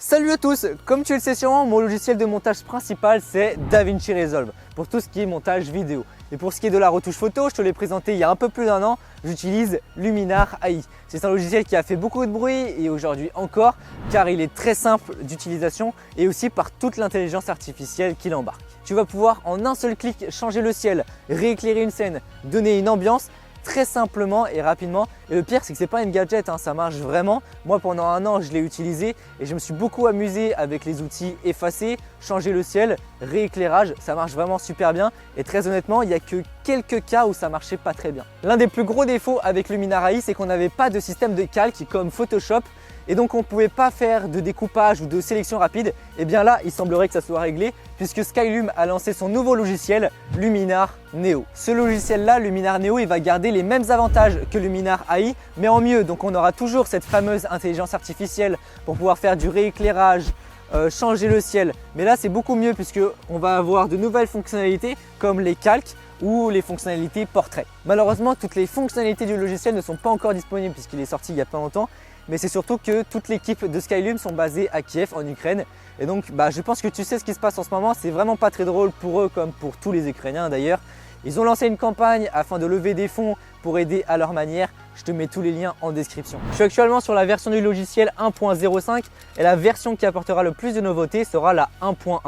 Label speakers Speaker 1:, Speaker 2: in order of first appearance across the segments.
Speaker 1: Salut à tous, comme tu le sais sûrement, mon logiciel de montage principal c'est DaVinci Resolve pour tout ce qui est montage vidéo. Et pour ce qui est de la retouche photo, je te l'ai présenté il y a un peu plus d'1 an, j'utilise Luminar AI. C'est un logiciel qui a fait beaucoup de bruit et aujourd'hui encore car il est très simple d'utilisation et aussi par toute l'intelligence artificielle qu'il embarque. Tu vas pouvoir en un seul clic changer le ciel, rééclairer une scène, donner une ambiance très simplement et rapidement. Et le pire, c'est que c'est pas une gadget, ça marche vraiment. Moi, pendant 1 an, je l'ai utilisé et je me suis beaucoup amusé avec les outils effacer, changer le ciel, rééclairage. Ça marche vraiment super bien et très honnêtement, il n'y a que quelques cas où ça marchait pas très bien. L'un des plus gros défauts avec Luminar AI, c'est qu'on n'avait pas de système de calque comme Photoshop et donc on ne pouvait pas faire de découpage ou de sélection rapide. Et bien là, il semblerait que ça soit réglé puisque Skylum a lancé son nouveau logiciel Luminar Neo. Ce logiciel-là, Luminar Neo, il va garder les mêmes avantages que Luminar AI, mais en mieux. Donc on aura toujours cette fameuse intelligence artificielle pour pouvoir faire du rééclairage, changer le ciel. Mais là, c'est beaucoup mieux puisqu'on va avoir de nouvelles fonctionnalités comme les calques ou les fonctionnalités portrait. Malheureusement, toutes les fonctionnalités du logiciel ne sont pas encore disponibles puisqu'il est sorti il n'y a pas longtemps. Mais c'est surtout que toute l'équipe de Skylum sont basées à Kiev en Ukraine. Et donc je pense que tu sais ce qui se passe en ce moment. C'est vraiment pas très drôle pour eux comme pour tous les Ukrainiens d'ailleurs. Ils ont lancé une campagne afin de lever des fonds pour aider à leur manière. Je te mets tous les liens en description. Je suis actuellement sur la version du logiciel 1.05 et la version qui apportera le plus de nouveautés sera la 1.1.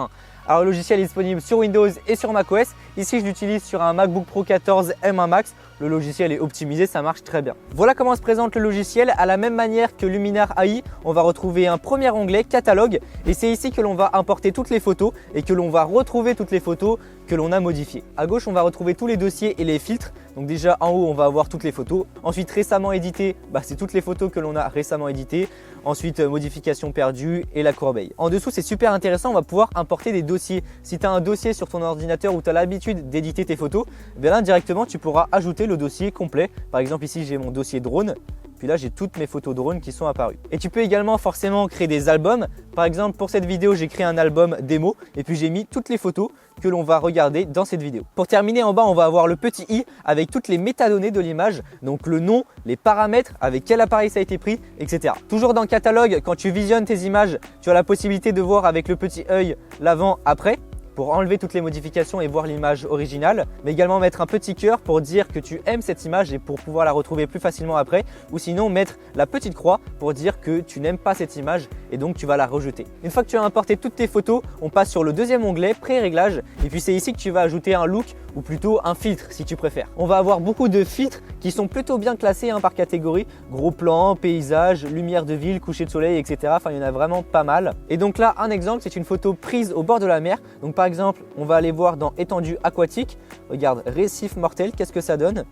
Speaker 1: Alors le logiciel est disponible sur Windows et sur macOS. Ici je l'utilise sur un MacBook Pro 14 M1 Max. Le logiciel est optimisé, ça marche très bien. Voilà comment se présente le logiciel. À la même manière que Luminar AI, on va retrouver un premier onglet catalogue et c'est ici que l'on va importer toutes les photos et que l'on va retrouver toutes les photos que l'on a modifiées. À gauche, on va retrouver tous les dossiers et les filtres. Donc déjà en haut, on va avoir toutes les photos. Ensuite, récemment édité, c'est toutes les photos que l'on a récemment éditées. Ensuite, modifications perdues et la corbeille. En dessous, c'est super intéressant, on va pouvoir importer des dossiers. Si tu as un dossier sur ton ordinateur où tu as l'habitude d'éditer tes photos, là directement, tu pourras ajouter le dossier complet. Par exemple, ici, j'ai mon dossier drone. Puis là, j'ai toutes mes photos drone qui sont apparues. Et tu peux également forcément créer des albums. Par exemple, pour cette vidéo, j'ai créé un album démo et puis j'ai mis toutes les photos que l'on va regarder dans cette vidéo. Pour terminer, en bas, on va avoir le petit i avec toutes les métadonnées de l'image, donc le nom, les paramètres, avec quel appareil ça a été pris, etc. Toujours dans le catalogue, quand tu visionnes tes images, tu as la possibilité de voir avec le petit œil l'avant-après pour enlever toutes les modifications et voir l'image originale, mais également mettre un petit cœur pour dire que tu aimes cette image et pour pouvoir la retrouver plus facilement après, ou sinon mettre la petite croix pour dire que tu n'aimes pas cette image et donc tu vas la rejeter. Une fois que tu as importé toutes tes photos, on passe sur le deuxième onglet pré-réglage et puis c'est ici que tu vas ajouter un look ou plutôt un filtre si tu préfères. On va avoir beaucoup de filtres qui sont plutôt bien classés par catégorie, gros plan, paysage, lumière de ville, coucher de soleil, etc. Enfin, il y en a vraiment pas mal. Et donc là, un exemple, c'est une photo prise au bord de la mer. Donc par exemple, on va aller voir dans étendue aquatique. Regarde, récif mortel, qu'est-ce que ça donne?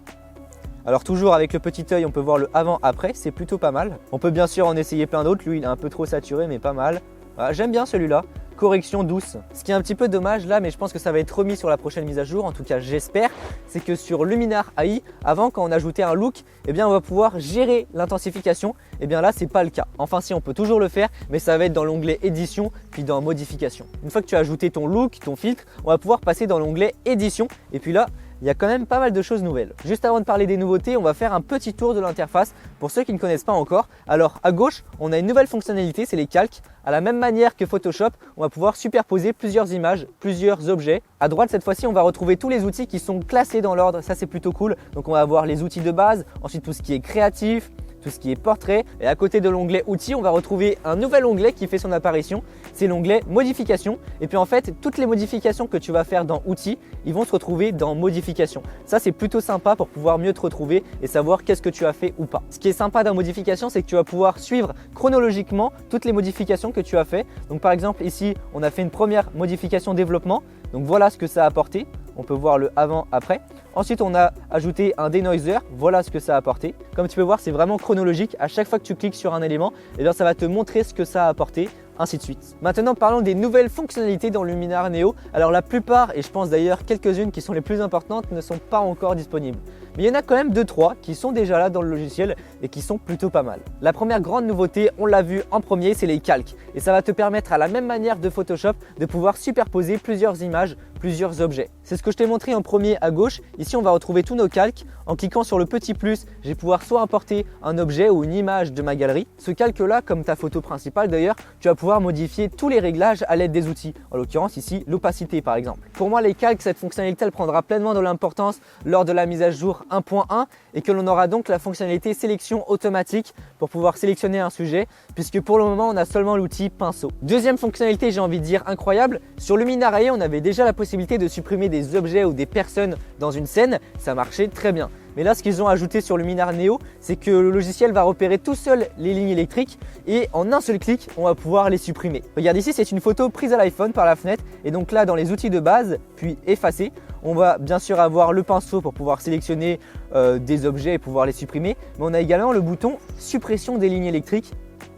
Speaker 1: Alors toujours avec le petit œil, on peut voir le avant-après, c'est plutôt pas mal. On peut bien sûr en essayer plein d'autres. Lui, il est un peu trop saturé, mais pas mal. Voilà, j'aime bien celui-là. Correction douce. Ce qui est un petit peu dommage là, mais je pense que ça va être remis sur la prochaine mise à jour, en tout cas j'espère, c'est que sur Luminar AI, avant quand on ajoutait un look, on va pouvoir gérer l'intensification. Là, c'est pas le cas. Enfin si, on peut toujours le faire, mais ça va être dans l'onglet édition, puis dans modification. Une fois que tu as ajouté ton look, ton filtre, on va pouvoir passer dans l'onglet édition, et puis là, il y a quand même pas mal de choses nouvelles. Juste avant de parler des nouveautés, on va faire un petit tour de l'interface pour ceux qui ne connaissent pas encore. Alors à gauche, on a une nouvelle fonctionnalité, c'est les calques. À la même manière que Photoshop, on va pouvoir superposer plusieurs images, plusieurs objets. À droite, cette fois-ci, on va retrouver tous les outils qui sont classés dans l'ordre. Ça, c'est plutôt cool. Donc on va avoir les outils de base, ensuite tout ce qui est créatif, tout ce qui est portrait. Et à côté de l'onglet outils, on va retrouver un nouvel onglet qui fait son apparition. C'est l'onglet modification. Et puis en fait, toutes les modifications que tu vas faire dans outils, ils vont se retrouver dans modification. Ça, c'est plutôt sympa pour pouvoir mieux te retrouver et savoir qu'est-ce que tu as fait ou pas. Ce qui est sympa dans modification, c'est que tu vas pouvoir suivre chronologiquement toutes les modifications que tu as fait. Donc par exemple, ici, on a fait une première modification développement. Donc voilà ce que ça a apporté. On peut voir le avant-après. Ensuite, on a ajouté un denoiser. Voilà ce que ça a apporté. Comme tu peux voir, c'est vraiment chronologique. À chaque fois que tu cliques sur un élément, ça va te montrer ce que ça a apporté, ainsi de suite. Maintenant, parlons des nouvelles fonctionnalités dans Luminar Neo. Alors la plupart, et je pense d'ailleurs quelques-unes qui sont les plus importantes, ne sont pas encore disponibles. Mais il y en a quand même 2-3 qui sont déjà là dans le logiciel et qui sont plutôt pas mal. La première grande nouveauté, on l'a vu en premier, c'est les calques. Et ça va te permettre à la même manière de Photoshop de pouvoir superposer plusieurs images, plusieurs objets. C'est ce que je t'ai montré en premier à gauche. Ici, on va retrouver tous nos calques. En cliquant sur le petit plus, je vais pouvoir soit importer un objet ou une image de ma galerie. Ce calque-là, comme ta photo principale d'ailleurs, tu vas pouvoir modifier tous les réglages à l'aide des outils. En l'occurrence ici, l'opacité par exemple. Pour moi, les calques, cette fonctionnalité, elle prendra pleinement de l'importance lors de la mise à jour 1.1 et que l'on aura donc la fonctionnalité sélection automatique pour pouvoir sélectionner un sujet, puisque pour le moment, on a seulement l'outil pinceau. Deuxième fonctionnalité, j'ai envie de dire incroyable, sur Luminar AI, on avait déjà la possibilité de supprimer des objets ou des personnes dans une scène, ça marchait très bien. Mais là, ce qu'ils ont ajouté sur Luminar Neo, c'est que le logiciel va repérer tout seul les lignes électriques et en un seul clic, on va pouvoir les supprimer. Regarde ici, c'est une photo prise à l'iPhone par la fenêtre et donc là, dans les outils de base, puis effacer, on va bien sûr avoir le pinceau pour pouvoir sélectionner des objets et pouvoir les supprimer. Mais on a également le bouton suppression des lignes électriques.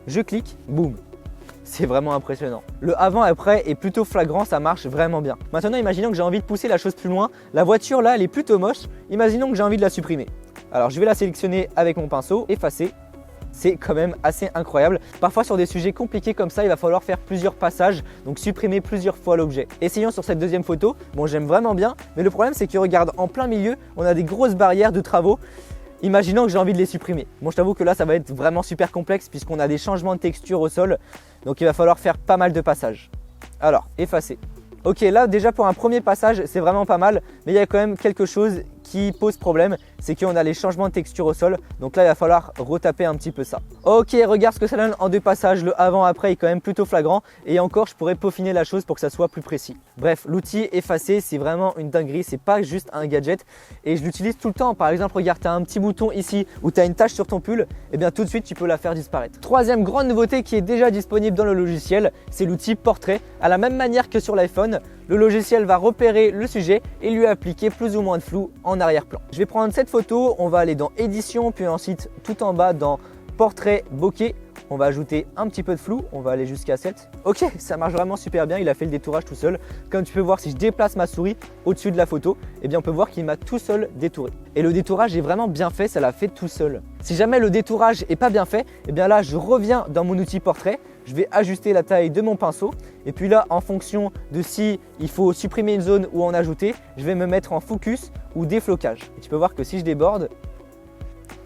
Speaker 1: Je clique, boum. C'est vraiment impressionnant. Le avant-après est plutôt flagrant, ça marche vraiment bien. Maintenant, imaginons que j'ai envie de pousser la chose plus loin. La voiture là, elle est plutôt moche. Imaginons que j'ai envie de la supprimer. Alors, je vais la sélectionner avec mon pinceau, effacer. C'est quand même assez incroyable. Parfois sur des sujets compliqués comme ça, il va falloir faire plusieurs passages, donc supprimer plusieurs fois l'objet. Essayons sur cette deuxième photo. Bon, j'aime vraiment bien, mais le problème c'est que regarde, en plein milieu, on a des grosses barrières de travaux. Imaginons que j'ai envie de les supprimer. Bon, je t'avoue que là, ça va être vraiment super complexe puisqu'on a des changements de texture au sol. Donc, il va falloir faire pas mal de passages. Alors, effacer. Ok, là, déjà pour un premier passage, c'est vraiment pas mal. Mais il y a quand même quelque chose qui pose problème, c'est qu'on a les changements de texture au sol. Donc là, il va falloir retaper un petit peu ça. Ok, regarde ce que ça donne en deux passages. Le avant-après est quand même plutôt flagrant. Et encore, je pourrais peaufiner la chose pour que ça soit plus précis. Bref, l'outil effacer, c'est vraiment une dinguerie. C'est pas juste un gadget. Et je l'utilise tout le temps. Par exemple, regarde, tu as un petit bouton ici où tu as une tache sur ton pull. Et bien tout de suite, tu peux la faire disparaître. Troisième grande nouveauté qui est déjà disponible dans le logiciel, c'est l'outil portrait. À la même manière que sur l'iPhone, le logiciel va repérer le sujet et lui appliquer plus ou moins de flou en arrière-plan. Je vais prendre cette photo, on va aller dans édition, puis ensuite tout en bas dans portrait bokeh. On va ajouter un petit peu de flou, on va aller jusqu'à 7. Ok, ça marche vraiment super bien, il a fait le détourage tout seul. Comme tu peux voir, si je déplace ma souris au-dessus de la photo, eh bien on peut voir qu'il m'a tout seul détouré. Et le détourage est vraiment bien fait, ça l'a fait tout seul. Si jamais le détourage n'est pas bien fait, eh bien là je reviens dans mon outil portrait, je vais ajuster la taille de mon pinceau. Et puis là, en fonction de si il faut supprimer une zone ou en ajouter, je vais me mettre en focus ou déflocage. Et tu peux voir que si je déborde,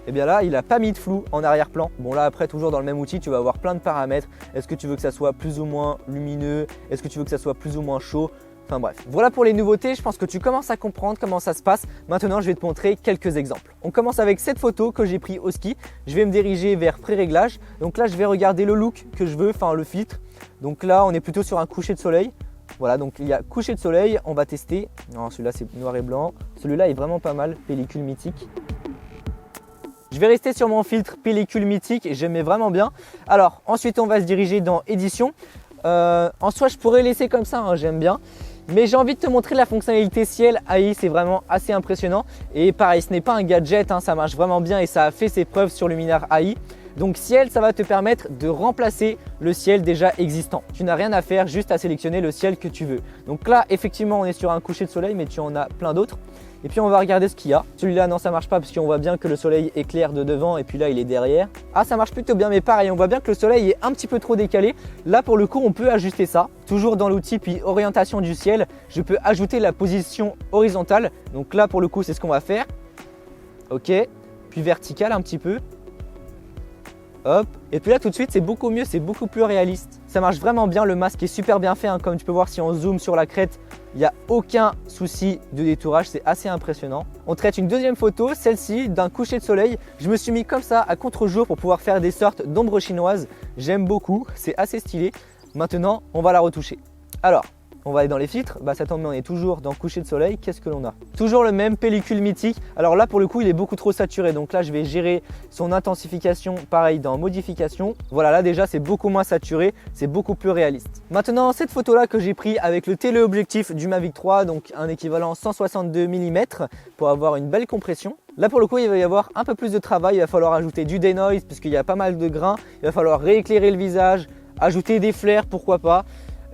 Speaker 1: et bien là, il n'a pas mis de flou en arrière-plan. Bon là après, toujours dans le même outil, tu vas avoir plein de paramètres. Est-ce que tu veux que ça soit plus ou moins lumineux? Est-ce que tu veux que ça soit plus ou moins chaud? Enfin bref, voilà pour les nouveautés. Je pense que tu commences à comprendre comment ça se passe. Maintenant, je vais te montrer quelques exemples. On commence avec cette photo que j'ai prise au ski. Je vais me diriger vers pré-réglage. Donc là, je vais regarder le look que je veux, enfin le filtre. Donc là, on est plutôt sur un coucher de soleil. Voilà, donc il y a coucher de soleil, on va tester. Non, celui-là, c'est noir et blanc. Celui-là est vraiment pas mal, pellicule mythique. Je vais rester sur mon filtre pellicule mythique, j'aimais vraiment bien. Alors ensuite on va se diriger dans édition. En soi je pourrais laisser comme ça, hein, j'aime bien. Mais j'ai envie de te montrer la fonctionnalité ciel AI, c'est vraiment assez impressionnant. Et pareil, ce n'est pas un gadget, hein, ça marche vraiment bien et ça a fait ses preuves sur Luminar AI. Donc ciel, ça va te permettre de remplacer le ciel déjà existant. Tu n'as rien à faire, juste à sélectionner le ciel que tu veux. Donc là, effectivement, on est sur un coucher de soleil, mais tu en as plein d'autres. Et puis on va regarder ce qu'il y a. Celui-là, non, ça marche pas parce qu'on voit bien que le soleil éclaire de devant et puis là, il est derrière. Ah, ça marche plutôt bien, mais pareil, on voit bien que le soleil est un petit peu trop décalé. Là, pour le coup, on peut ajuster ça. Toujours dans l'outil, puis orientation du ciel, je peux ajouter la position horizontale. Donc là, pour le coup, c'est ce qu'on va faire. Ok, puis verticale un petit peu. Hop, et puis là tout de suite c'est beaucoup mieux, c'est beaucoup plus réaliste. Ça marche vraiment bien, le masque est super bien fait, hein. Comme tu peux voir si on zoome sur la crête, il n'y a aucun souci de détourage, c'est assez impressionnant. On traite une deuxième photo, celle-ci d'un coucher de soleil. Je me suis mis comme ça à contre-jour pour pouvoir faire des sortes d'ombres chinoises. J'aime beaucoup, c'est assez stylé. Maintenant on va la retoucher. Alors, on va aller dans les filtres, bah ça tombe bien, on est toujours dans coucher de soleil, qu'est-ce que l'on a? Toujours le même pellicule mythique, alors là pour le coup il est beaucoup trop saturé, donc là je vais gérer son intensification, pareil dans modification. Voilà, là déjà c'est beaucoup moins saturé, c'est beaucoup plus réaliste. Maintenant cette photo là que j'ai pris avec le téléobjectif du Mavic 3, donc un équivalent 162 mm pour avoir une belle compression. Là pour le coup il va y avoir un peu plus de travail, il va falloir ajouter du denoise puisqu'il y a pas mal de grains, il va falloir rééclairer le visage, ajouter des flares pourquoi pas,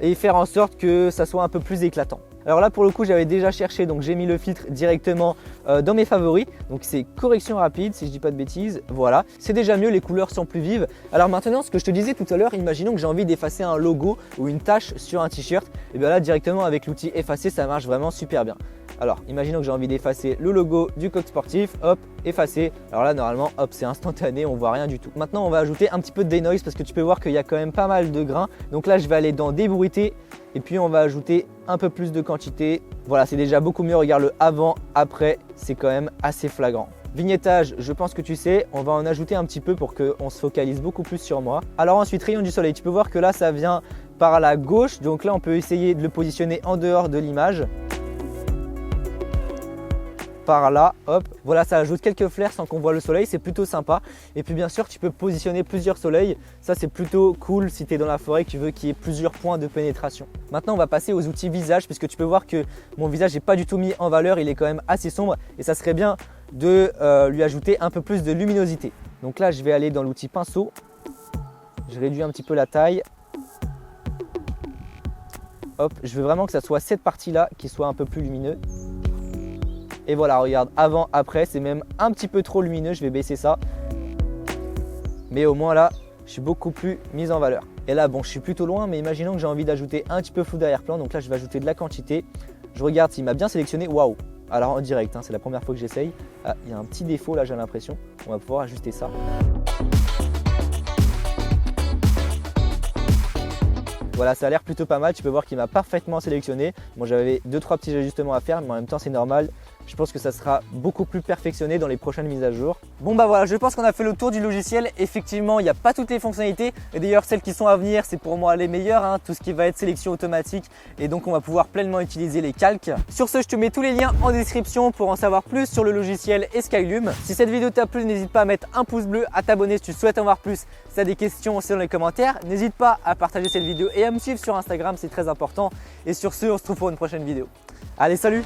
Speaker 1: et faire en sorte que ça soit un peu plus éclatant. Alors là pour le coup j'avais déjà cherché, donc j'ai mis le filtre directement dans mes favoris. Donc c'est correction rapide si je dis pas de bêtises, voilà. C'est déjà mieux, les couleurs sont plus vives. Alors maintenant ce que je te disais tout à l'heure, imaginons que j'ai envie d'effacer un logo ou une tache sur un t-shirt. Et bien là directement avec l'outil effacer ça marche vraiment super bien. Alors imaginons que j'ai envie d'effacer le logo du coq sportif, hop, effacer. Alors là normalement hop c'est instantané, on voit rien du tout. Maintenant on va ajouter un petit peu de denoise parce que tu peux voir qu'il y a quand même pas mal de grains. Donc là je vais aller dans débruiter et puis on va ajouter un peu plus de quantité. Voilà, c'est déjà beaucoup mieux, regarde le avant, après, c'est quand même assez flagrant. Vignettage, je pense que tu sais, on va en ajouter un petit peu pour qu'on se focalise beaucoup plus sur moi. Alors ensuite, rayon du soleil, tu peux voir que là ça vient par la gauche, donc là on peut essayer de le positionner en dehors de l'image. Par là, hop, voilà, ça ajoute quelques flares sans qu'on voit le soleil, c'est plutôt sympa. Et puis bien sûr tu peux positionner plusieurs soleils, ça c'est plutôt cool si tu es dans la forêt et que tu veux qu'il y ait plusieurs points de pénétration. Maintenant on va passer aux outils visage, puisque tu peux voir que mon visage n'est pas du tout mis en valeur, il est quand même assez sombre et ça serait bien de lui ajouter un peu plus de luminosité. Donc là je vais aller dans l'outil pinceau, je réduis un petit peu la taille. Hop, je veux vraiment que ça soit cette partie là qui soit un peu plus lumineux. Et voilà, regarde, avant, après, c'est même un petit peu trop lumineux, je vais baisser ça. Mais au moins là, je suis beaucoup plus mise en valeur. Et là, bon, je suis plutôt loin, mais imaginons que j'ai envie d'ajouter un petit peu flou d'arrière-plan. Donc là, je vais ajouter de la quantité. Je regarde s'il m'a bien sélectionné. Waouh! Alors en direct, hein, c'est la première fois que j'essaye. Ah, il y a un petit défaut là, j'ai l'impression. On va pouvoir ajuster ça. Voilà, ça a l'air plutôt pas mal. Tu peux voir qu'il m'a parfaitement sélectionné. Bon, j'avais 2-3 petits ajustements à faire, mais en même temps, c'est normal. Je pense que ça sera beaucoup plus perfectionné dans les prochaines mises à jour. Bon bah voilà, je pense qu'on a fait le tour du logiciel. Effectivement, il n'y a pas toutes les fonctionnalités. Et d'ailleurs, celles qui sont à venir, c'est pour moi les meilleures, hein, tout ce qui va être sélection automatique. Et donc, on va pouvoir pleinement utiliser les calques. Sur ce, je te mets tous les liens en description pour en savoir plus sur le logiciel et Skylum. Si cette vidéo t'a plu, n'hésite pas à mettre un pouce bleu, à t'abonner si tu souhaites en voir plus. Si tu as des questions, c'est dans les commentaires. N'hésite pas à partager cette vidéo et à me suivre sur Instagram, c'est très important. Et sur ce, on se retrouve pour une prochaine vidéo. Allez, salut!